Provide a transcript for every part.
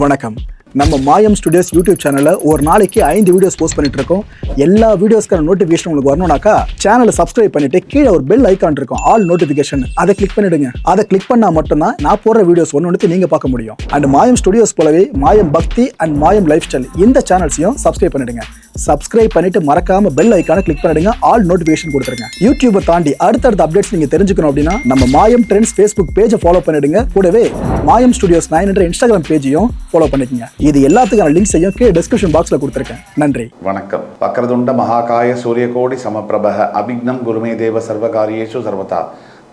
வணக்கம். நம்ம மாயம் ஸ்டுடியோஸ் யூடியூப் சேனல்ல ஒரு நாளைக்கு 5 வீடியோஸ் போஸ்ட் பண்ணிட்டு இருக்கோம். எல்லா வீடியோஸ்க்கான நோட்டிஃபிகேஷன் உங்களுக்கு வரணும்னாக்கா சேனலை சப்ஸ்கிரைப் பண்ணிட்டு கீழே ஒரு பெல் ஐகான் இருக்கும், ஆல் நோட்டிஃபிகேஷன். அதை கிளிக் பண்ணிடுங்க. அதை கிளிக் பண்ணா மட்டும்தான் நான் போடுற வீடியோஸ் ஒன்று நீங்க பார்க்க முடியும். அண்ட் மாயம் ஸ்டுடியோஸ் போலவே மாயம் பக்தி அண்ட் மாயம் லைஃப் ஸ்டைல் இந்த சேனல்ஸையும் சப்ஸ்கிரைப் பண்ணிடுங்க. சப்ஸ்கிரைப் பண்ணிட்டு மறக்காம பெல் ஐகானை கிளிக் பண்ணிடுங்க, ஆல் நோட்டிஃபிகேஷன் கொடுத்துருங்க. யூடியூபை தாண்டி அடுத்தடுத்த அப்டேட்ஸ் நீங்க தெரிஞ்சுக்கணும் அப்படின்னா நம்ம மாயம் ட்ரெண்ட்ஸ் ஃபேஸ்புக் பேஜை ஃபாலோ பண்ணிடுங்க. கூடவே மாயம் ஸ்டுடியோஸ் 9 என்ற இன்ஸ்டாகிராம் பேஜையும் ஃபாலோ பண்ணிக்கங்க. இது எல்லாத்துக்கான லிங்க்ஸையும் கீழே டிஸ்கிரிப்ஷன் பாக்ஸ்ல கொடுத்துருக்கேன். நன்றி. வணக்கம். வக்ரதுண்ட மகாகாய சூரியகோடி சமப்பிரப அபிக்னம் குருமே தேவ சர்வகாரியேஷு சர்வதா.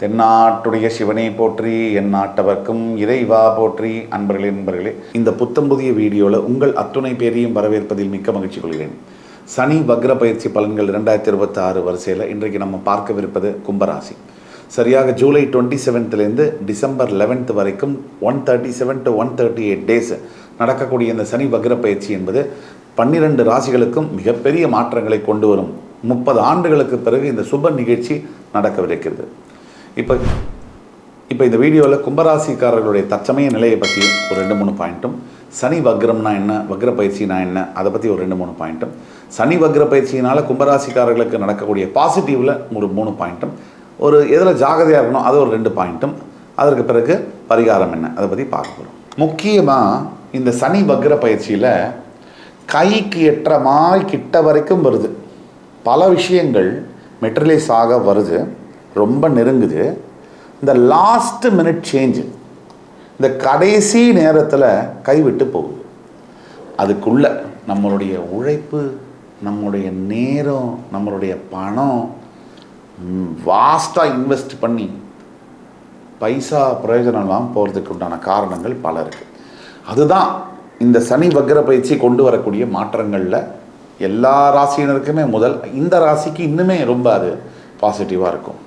தென்னாட்டுடைய சிவனை போற்றி, என் நாட்டவர்க்கும் இறைவா போற்றி. அன்பர்களே, இந்த புத்தம்புதிய வீடியோவில் உங்கள் அத்துணை பேரையும் வரவேற்பதில் மிக்க மகிழ்ச்சி கொள்கிறேன். சனி வக்ர பயிற்சி பலன்கள் 2026 வரிசையில் இன்றைக்கு நம்ம பார்க்கவிருப்பது கும்பராசி. சரியாக ஜூலை 27லேருந்து டிசம்பர் 11 வரைக்கும் 137 to 138 டேஸ் நடக்கக்கூடிய இந்த சனி வக்ர பயிற்சி என்பது 12 ராசிகளுக்கும் மிகப்பெரிய மாற்றங்களை கொண்டு வரும். 30 ஆண்டுகளுக்கு பிறகு இந்த சுப நிகழ்ச்சி நடக்கவிருக்கிறது. இப்போ இந்த வீடியோவில் கும்பராசிக்காரர்களுடைய தற்சமய நிலையை பற்றி ஒரு 2-3 பாயிண்ட்டும், சனி வக்ரம்னா என்ன, வக்ர பயிற்சினா என்ன, அதை பற்றி ஒரு 2-3 பாயிண்ட்டும், சனி வக்ர பயிற்சியினால் கும்பராசிக்காரர்களுக்கு நடக்கக்கூடிய பாசிட்டிவில் ஒரு 3 பாயிண்ட்டும், ஒரு எதில் ஜாகிரதையாக இருக்கணும் அது ஒரு 2 பாயிண்ட்டும், அதற்கு பிறகு பரிகாரம் என்ன அதை பற்றி பார்க்க போகிறோம். முக்கியமாக இந்த சனி வக்ர பயிற்சியில் கைக்கு எட்டுற மாதிரி கிட்ட வரைக்கும் வருது. பல விஷயங்கள் மெட்டீரியலைஸ் ஆக வருது, ரொம்ப நெருங்குது. இந்த லாஸ்ட் மினிட் சேஞ்சு, இந்த கடைசி நேரத்தில் கைவிட்டு போகுது. அதுக்குள்ள நம்மளுடைய உழைப்பு, நம்மளுடைய நேரம், நம்மளுடைய பணம் வாஸ்டாக இன்வெஸ்ட் பண்ணி பைசா பிரயோஜனம் இல்லாமல் போகிறதுக்கு உண்டான காரணங்கள் பல இருக்குது. அதுதான் இந்த சனி வக்ர பயிற்சி கொண்டு வரக்கூடிய மாற்றங்களில் எல்லா ராசியினருக்குமே முதல், இந்த ராசிக்கு இன்னுமே ரொம்ப அது பாசிட்டிவாக இருக்கும்.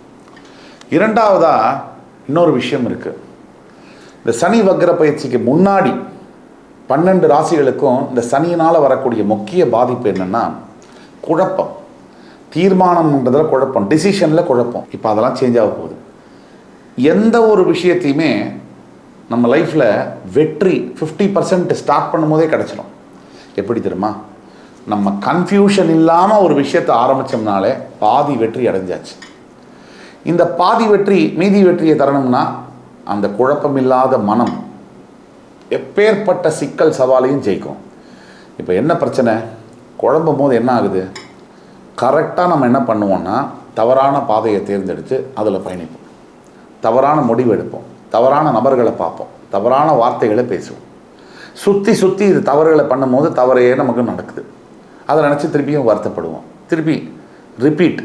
இரண்டாவதாக இன்னொரு விஷயம் இருக்குது. இந்த சனி வக்ர பயிற்சிக்கு முன்னாடி 12 ராசிகளுக்கும் இந்த சனியினால் வரக்கூடிய முக்கிய பாதிப்பு என்னென்னா குழப்பம், தீர்மானம்ன்றதில் குழப்பம், டிசிஷனில் குழப்பம். இப்போ அதெல்லாம் சேஞ்ச் ஆக போகுது. எந்த ஒரு விஷயத்தையுமே நம்ம லைஃப்பில் வெற்றி 50% ஸ்டார்ட் பண்ணும் போதே கிடச்சிடும். எப்படி தெரியுமா? நம்ம கன்ஃபியூஷன் இல்லாமல் ஒரு விஷயத்தை ஆரம்பித்தோம்னாலே பாதி வெற்றி அடைஞ்சாச்சு. இந்த பாதி வெற்றி மீதி வெற்றியை தரணும்னா அந்த குழப்பமில்லாத மனம் எப்பேற்பட்ட சிக்கல் சவாலையும் ஜெயிக்கும். இப்போ என்ன பிரச்சனை, குழம்பும் போது என்ன ஆகுது, கரெக்டாக நம்ம என்ன பண்ணுவோம்னா தவறான பாதையை தேர்ந்தெடுத்து அதில் பயணிப்போம், தவறான முடிவு எடுப்போம், தவறான நபர்களை பார்ப்போம், தவறான வார்த்தைகளை பேசுவோம். சுற்றி சுற்றி இது தவறுகளை பண்ணும்போது தவறே நமக்கு நடக்குது. அதை நினச்சி திருப்பியும் வருத்தப்படுவோம், திருப்பி ரிப்பீட்,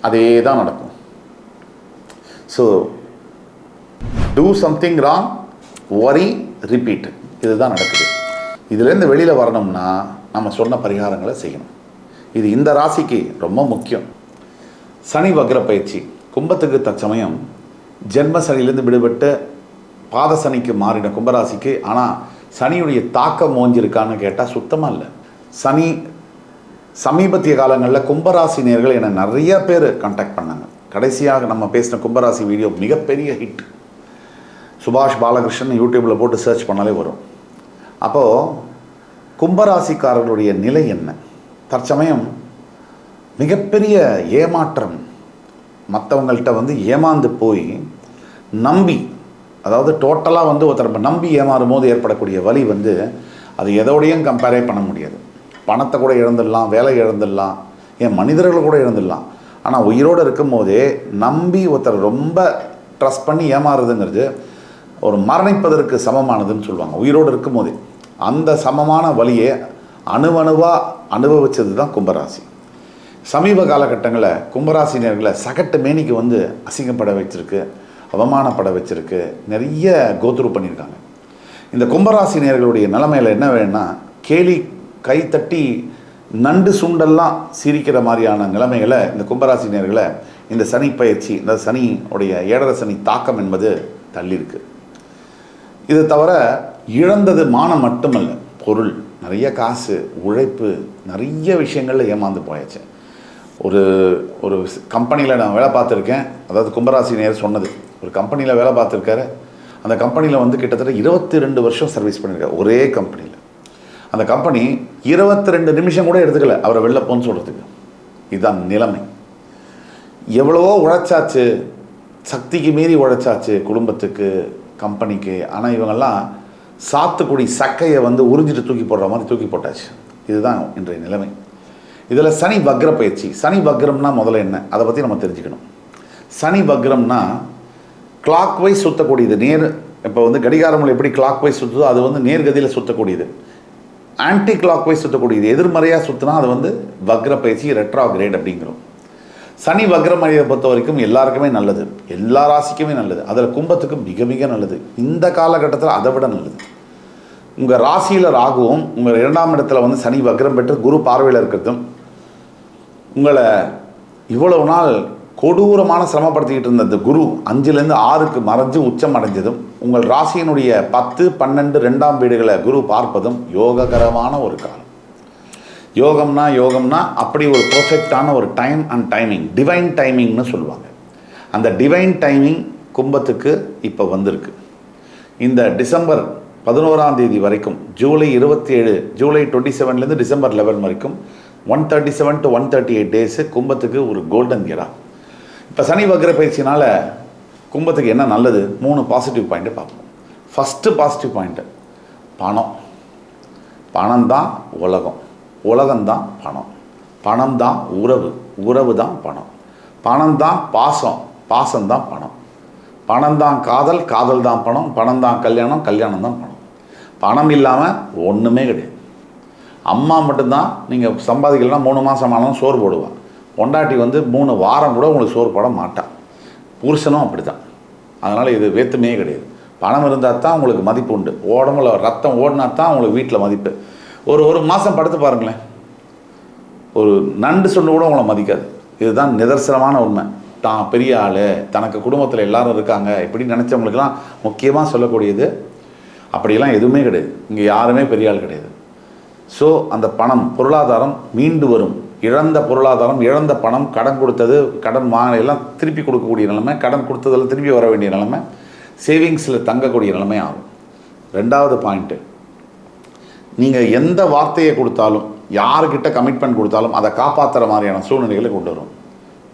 அதே தான் நடக்கும். ஸோ டூ சம்திங் ராங், வரி, ரிப்பீட், இதுதான் நடக்குது. இதுலேருந்து வெளியில் வரணும்னா நம்ம சொன்ன பரிகாரங்களை செய்யணும். இது இந்த ராசிக்கு ரொம்ப முக்கியம். சனி வக்ர பயிற்சி கும்பத்துக்கு தற்சமயம் ஜென்ம சனியிலேருந்து விடுபட்டு பாத சனிக்கு மாறின கும்பராசிக்கு. ஆனால் சனியுடைய தாக்கம் ஓஞ்சிருக்கான்னு கேட்டால் சுத்தமாக இல்லை. சனி சமீபத்திய காலங்களில் கும்பராசி நேயர்கள் என்னை நிறைய பேர் கான்டாக்ட் பண்ணாங்க. கடைசியாக நம்ம பேசின கும்பராசி வீடியோ மிகப்பெரிய ஹிட். சுபாஷ் பாலகிருஷ்ணன் யூடியூப்பில் போட்டு சர்ச் பண்ணாலே வரும். அப்போது கும்பராசிக்காரர்களுடைய நிலை என்ன, தற்சமயம் மிகப்பெரிய ஏமாற்றம், மற்றவங்கள்ட்ட ஏமாந்து போய் நம்பி, அதாவது டோட்டலாக ஒருத்தர் நம்பி ஏமாறும் போது ஏற்படக்கூடிய வலி அது எதோடையும் கம்பேரே பண்ண முடியாது. பணத்தை கூட இழந்துடலாம், வேலை இழந்துடலாம், ஏன் மனிதர்களை கூட இழந்துடலாம். ஆனால் உயிரோடு இருக்கும் போதே நம்பி ஒருத்தர் ரொம்ப ட்ரஸ்ட் பண்ணி ஏமாறுறதுங்கிறது ஒரு மரணிப்பதற்கு சமமானதுன்னு சொல்லுவாங்க. உயிரோடு இருக்கும் போதே அந்த சமமான வலியை அணுவணுவாக அனுபவித்தது தான் கும்பராசி. சமீப காலகட்டங்களில் கும்பராசினியர்களை சகட்டு மேனிக்கு அசிங்கப்பட வச்சிருக்கு, அவமானப்பட வச்சிருக்கு, நிறைய கோத்ரூ பண்ணியிருக்காங்க. இந்த கும்பராசினியர்களுடைய நிலைமையில் என்ன வேணும்னா, கேலி கைத்தட்டி நண்டு சுண்டெல்லாம் சிரிக்கிற மாதிரியான நிலைமைகளை இந்த கும்பராசினியர்களை இந்த சனி பயிற்சி, இந்த சனியுடைய 7.5 சனி தாக்கம் என்பது தள்ளியிருக்கு. இது தவிர இழந்தது மானம் மட்டுமல்ல, பொருள், நிறைய காசு, உழைப்பு, நிறைய விஷயங்களில் ஏமாந்து போயாச்சு. ஒரு கம்பெனியில் நான் வேலை பார்த்துருக்கேன். அதாவது கும்பராசி நேர் சொன்னது, ஒரு கம்பெனியில் வேலை பார்த்துருக்காரு. அந்த கம்பெனியில் வந்து கிட்டத்தட்ட 22 வருஷம் சர்வீஸ் பண்ணியிருக்காரு ஒரே கம்பெனியில். அந்த கம்பெனி 22 நிமிஷம் கூட எடுத்துக்கல அவரை வெளில போன்னு சொல்கிறதுக்கு. இதுதான் நிலைமை. எவ்வளவோ உழைச்சாச்சு, சக்திக்கு மீறி உழைச்சாச்சு குடும்பத்துக்கு, கம்பெனிக்கு. ஆனால் இவங்கெல்லாம் சாத்துக்குடி சக்கையை வந்து உறிஞ்சிட்டு தூக்கி போடுற மாதிரி தூக்கி போட்டாச்சு. இதுதான் இன்றைய நிலைமை. இதில் சனி வக்ர பயிற்சி. சனி வக்ரம்னா முதல்ல என்ன, அதை பற்றி நம்ம தெரிஞ்சுக்கணும். சனி வக்ரம்னா கிளாக் வைஸ் சுற்றக்கூடியது. இப்போ வந்து கடிகாரங்கள் எப்படி கிளாக் வைஸ் சுற்றுதோ அது வந்து நேர்கதியில் சுற்றக்கூடியது. ஆன்டி கிளாக் வைஸ் சுற்றக்கூடியது, எதிர்மறையாக சுற்றினா அது வந்து வக்ர பயிற்சி, ரெட்ராகிரேட் அப்படிங்கிறோம். சனி வக்ரம் அடையை பொறுத்த வரைக்கும் எல்லாருக்குமே நல்லது, எல்லா ராசிக்குமே நல்லது. அதில் கும்பத்துக்கு மிக மிக நல்லது. இந்த காலகட்டத்தில் அதை விட நல்லது. உங்கள் ராசியில் ராகுவும் உங்கள் 2ஆம் இடத்துல வந்து சனி வக்ரம் பெற்று குரு பார்வையில் இருக்கிறதும், உங்களை இவ்வளவு நாள் கொடூரமான சிரமப்படுத்திக்கிட்டு இருந்த அந்த குரு 5லேருந்து 6க்கு மறைஞ்சு உச்சம் அடைஞ்சதும், உங்கள் ராசியினுடைய 10, 12, 2ஆம் வீடுகளை குரு பார்ப்பதும் யோககரமான ஒரு காலம். யோகம்னா அப்படி ஒரு பர்ஃபெக்டான ஒரு டைம் அண்ட் டைமிங், டிவைன் டைமிங்னு சொல்லுவாங்க. அந்த டிவைன் டைமிங் கும்பத்துக்கு இப்போ வந்திருக்கு. இந்த டிசம்பர் 11ஆம் தேதி வரைக்கும், ஜூலை 27, ஜூலை 27லேருந்து டிசம்பர் 11 வரைக்கும் 137 to 138 டேஸு கும்பத்துக்கு ஒரு கோல்டன் இயரா. இப்போ சனி வக்ர பயிற்சினால் கும்பத்துக்கு என்ன நல்லது, 3 பாசிட்டிவ் பாயிண்ட்டு பார்ப்போம். ஃபஸ்ட்டு பாசிட்டிவ் பாயிண்ட்டு பணம். பணம் தான் உலகம், உலகம்தான் பணம். பணம் தான் உறவு, உறவு தான் பணம். பணம் தான் பாசம், பாசம்தான் பணம். பணம் தான் காதல், காதல் தான் பணம். பணம் தான் கல்யாணம், கல்யாணம் தான் பணம். பணம் இல்லாமல் ஒன்றுமே கிடையாது. அம்மா மட்டும்தான் நீங்கள் சம்பாதிக்கலாம் 3 மாதம் ஆனாலும் சோறு போடுவாள். பொண்டாட்டி வந்து 3 வாரம் கூட உங்களுக்கு சோறு போட மாட்டான். புருஷனும் அப்படி தான். அதனால் இது வேற்றுமையே கிடையாது. பணம் இருந்தால் தான் உங்களுக்கு மதிப்பு உண்டு. உடம்புல ரத்தம் ஓடினா தான் உங்களுக்கு வீட்டில் மதிப்பு. ஒரு மாதம் படுத்து பாருங்களேன், ஒரு நண்டு சொன்னு கூட உங்களை மதிக்காது. இதுதான் நிதர்சனமான உண்மை. தான் பெரிய ஆள், தனக்கு குடும்பத்தில் எல்லாரும் இருக்காங்க இப்படி நினச்சவங்களுக்கெல்லாம் முக்கியமாக சொல்லக்கூடியது. அப்படியெல்லாம் எதுவுமே கிடையாது. இங்கே யாருமே பெரிய ஆள் கிடையாது. ஸோ அந்த பணம், பொருளாதாரம் மீண்டு வரும். இழந்த பொருளாதாரம், இழந்த பணம், கடன் கொடுத்தது, கடன் எல்லாம் திருப்பி கொடுக்கக்கூடிய நிலைமை, கடன் கொடுத்ததெல்லாம் திருப்பி வர வேண்டிய நிலைமை, சேவிங்ஸில் தங்கக்கூடிய நிலைமை ஆகும். 2வது பாயிண்ட்டு, நீங்கள் எந்த வார்த்தையை கொடுத்தாலும், யாருக்கிட்ட கமிட்மெண்ட் கொடுத்தாலும் அதை காப்பாற்றுற மாதிரியான சூழ்நிலைகளை கொண்டு வரும்.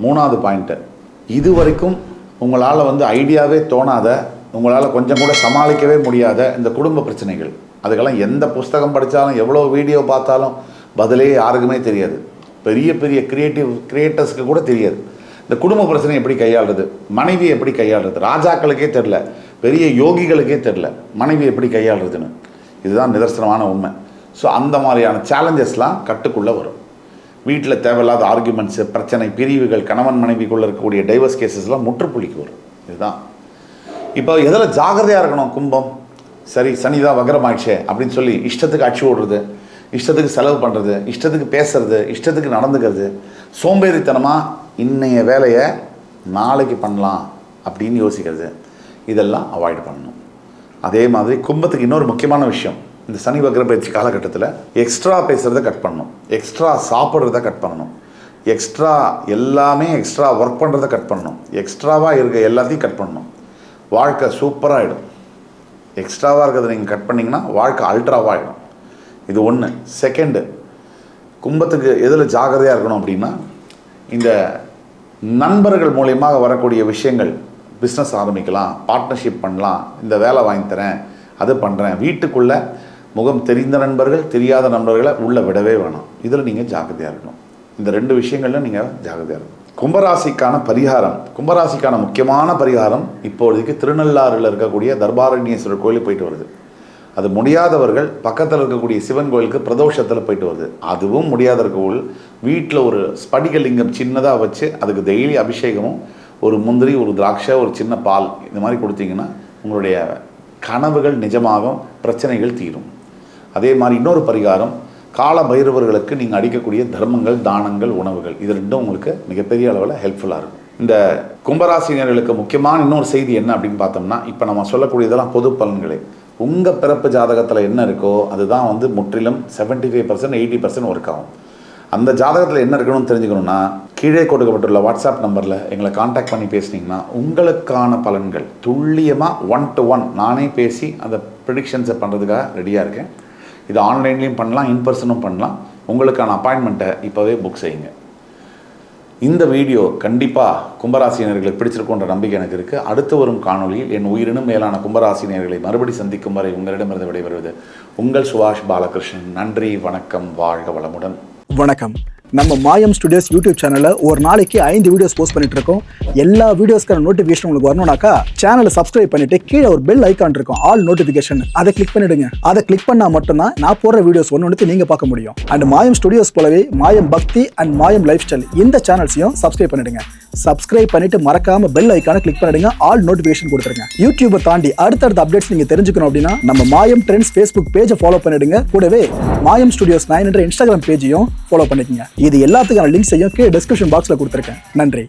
3வது பாயிண்ட்டு, இது வரைக்கும் உங்களால் வந்து ஐடியாவே தோணாத, உங்களால் கொஞ்சம் கூட சமாளிக்கவே முடியாத இந்த குடும்ப பிரச்சனைகள், அதுக்கெல்லாம் எந்த புஸ்தகம் படித்தாலும், எவ்வளோ வீடியோ பார்த்தாலும் பதிலே யாருக்குமே தெரியாது. பெரிய பெரிய கிரியேட்டர்ஸ்க்கு கூட தெரியாது. இந்த குடும்ப பிரச்சனை எப்படி கையாளுறது, மனைவி எப்படி கையாளுறது, ராஜாக்களுக்கே தெரில, பெரிய யோகிகளுக்கே தெரில மனைவி எப்படி கையாளுறதுன்னு. இதுதான் நிதர்சனமான உண்மை. ஸோ அந்த மாதிரியான சேலஞ்சஸ்லாம் கட்டுக்குள்ளே வரும். வீட்டில் தேவையில்லாத ஆர்குமெண்ட்ஸு, பிரச்சனை, பிரிவுகள், கணவன் மனைவிக்குள்ளே இருக்கக்கூடிய டைவர்ஸ் கேசஸ்லாம் முற்றுப்புள்ளிக்கு வரும். இதுதான். இப்போ எதில் ஜாகிரதையாக இருக்கணும் கும்பம்? சரி, சனி தான் வக்ரமாயிடுச்சே அப்படின்னு சொல்லி இஷ்டத்துக்கு அடிச்சு ஓடுறது, இஷ்டத்துக்கு செலவு பண்ணுறது, இஷ்டத்துக்கு பேசுறது, இஷ்டத்துக்கு நடந்துக்கிறது, சோம்பேறித்தனமாக இன்னைய வேலையை நாளைக்கு பண்ணலாம் அப்படின்னு யோசிக்கிறது, இதெல்லாம் அவாய்ட் பண்ணணும். அதே மாதிரி கும்பத்துக்கு இன்னொரு முக்கியமான விஷயம், இந்த சனி வக்ர பயிற்சி காலகட்டத்தில் எக்ஸ்ட்ரா பேசுகிறத கட் பண்ணணும், எக்ஸ்ட்ரா சாப்பிட்றத கட் பண்ணணும், எக்ஸ்ட்ரா எல்லாமே எக்ஸ்ட்ரா ஒர்க் பண்ணுறதை கட் பண்ணணும், எக்ஸ்ட்ராவாக இருக்க எல்லாத்தையும் கட் பண்ணணும். வாழ்க்கை சூப்பராகிடும். எக்ஸ்ட்ராவாக இருக்கிறத நீங்கள் கட் பண்ணிங்கன்னா வாழ்க்கை அல்ட்ராவாக ஆகிடும். இது ஒன்று. செகண்டு, கும்பத்துக்கு எதில் ஜாகிரதையாக இருக்கணும் அப்படின்னா, இந்த நண்பர்கள் மூலியமாக வரக்கூடிய விஷயங்கள், பிஸ்னஸ் ஆரம்பிக்கலாம், பார்ட்னர்ஷிப் பண்ணலாம், இந்த வேலை வாங்கி தரேன், அது பண்ணுறேன், வீட்டுக்குள்ளே முகம் தெரிந்த நண்பர்கள், தெரியாத நண்பர்களை உள்ளே விடவே வேணும். இதில் நீங்கள் ஜாகிரதையாக இருக்கணும். இந்த 2 விஷயங்கள்ல நீங்கள் ஜாகிரதையாக இருக்கணும். கும்பராசிக்கான பரிகாரம், கும்பராசிக்கான முக்கியமான பரிகாரம் இப்போதைக்கு திருநள்ளாறில் இருக்கக்கூடிய தர்பாரண்யேஸ்வரர் கோயிலுக்கு போயிட்டு வருது. அது முடியாதவர்கள் பக்கத்தில் இருக்கக்கூடிய சிவன் கோயிலுக்கு பிரதோஷத்தில் போயிட்டு வருது. அதுவும் முடியாத இருக்கவர்கள் வீட்டில் ஒரு ஸ்படிகலிங்கம் சின்னதாக வச்சு அதுக்கு டெய்லி அபிஷேகமும், ஒரு முந்திரி, ஒரு திராட்சை, ஒரு சின்ன பால், இந்த மாதிரி கொடுத்தீங்கன்னா உங்களுடைய கனவுகள் நிஜமாகும், பிரச்சனைகள் தீரும். அதே மாதிரி இன்னொரு பரிகாரம், கால பைரவர்களுக்கு நீங்கள் அடிக்கக்கூடிய தர்மங்கள், தானங்கள், உணவுகள், இது 2ம் உங்களுக்கு மிகப்பெரிய அளவில் ஹெல்ப்ஃபுல்லாக இருக்கும். இந்த கும்பராசினியர்களுக்கு முக்கியமான இன்னொரு செய்தி என்ன அப்படின்னு பார்த்தோம்னா, இப்போ நம்ம சொல்லக்கூடியதெல்லாம் பொது பலன்களே. உங்கள் பிறப்பு ஜாதகத்தில் என்ன இருக்கோ அதுதான் வந்து முற்றிலும் 75%, 80% ஒர்க் ஆகும். அந்த ஜாதகத்தில் என்ன இருக்கணும்னு தெரிஞ்சுக்கணுன்னா, கீழே கொடுக்கப்பட்டுள்ள வாட்ஸ்அப் நம்பரில் எங்களை காண்டாக்ட் பண்ணி பேசுனீங்கன்னா உங்களுக்கான பலன்கள் துல்லியமாக 1-to-1 நானே பேசி அந்த ப்ரிடிக்ஷன்ஸை பண்ணுறதுக்காக ரெடியாக இருக்கேன். இது ஆன்லைன்லேயும் பண்ணலாம், இன்பர்சனும் பண்ணலாம். உங்களுக்கான அப்பாயின்மெண்ட்டை இப்போவே புக் செய்யுங்க. இந்த வீடியோ கண்டிப்பாக கும்பராசினியர்களுக்கு பிடிச்சிருக்குன்ற நம்பிக்கை எனக்கு இருக்குது. அடுத்து வரும் காணொலியில் என் உயிரினும் மேலான கும்பராசினியர்களை மறுபடி சந்திக்கும் வரை உங்களிடமிருந்து விடைபெறுவது உங்கள் சுபாஷ் பாலகிருஷ்ணன். நன்றி, வணக்கம், வாழ்க வளமுடன். வணக்கம். நம்ம மாயம் ஸ்டுடியோஸ் யூடியூப் சேனலில் ஒரு நாளைக்கு 5 வீடியோஸ் போஸ்ட் பண்ணிட்டு இருக்கோம். எல்லா வீடியோஸ்க்கான நோட்டிஃபிகேஷன் உங்களுக்கு வரணும்னாக்கா சேனலை சப்ஸ்கிரைப் பண்ணிட்டு கீழே ஒரு பெல் ஐக்கான் இருக்கும், ஆல் நோட்டிஃபிகேஷன். அதை கிளிக் பண்ணிடுங்க. அதை கிளிக் பண்ணா மட்டும்தான் நான் போடுற வீடியோஸ் ஒன்று நீங்க பார்க்க முடியும். அண்ட் மாயம் ஸ்டுடியோஸ் போலவே மாயம் பக்தி அண்ட் மாயம் லைஃப் ஸ்டைல் இந்த சேனல்ஸையும் சப்ஸ்கிரைப் பண்ணிடுங்க. சப்ஸ்கிரைப் பண்ணிட்டு மறக்காம பெல் ஐக்கானை கிளிக் பண்ணிடுங்க, ஆல் நோட்டிஃபிகேஷன் கொடுத்துருங்க. யூடியூபை தாண்டி அடுத்தடுத்த அப்டேட்ஸ் நீங்க தெரிஞ்சுக்கணும் அப்படின்னா நம்ம மாயம் ட்ரெண்ட்ஸ் ஃபேஸ்புக் பேஜை ஃபாலோ பண்ணிடுங்க. கூடவே மாயம் ஸ்டுடியோஸ் 9 என்ற இன்ஸ்டாகிராம் பேஜையும் ஃபாலோ பண்ணிக்கங்க. இது எல்லாத்துக்கான லிங்க்ஸையும் கீழே டிஸ்கிரிப்ஷன் பாக்ஸ்ல கொடுத்துருக்கேன். நன்றி.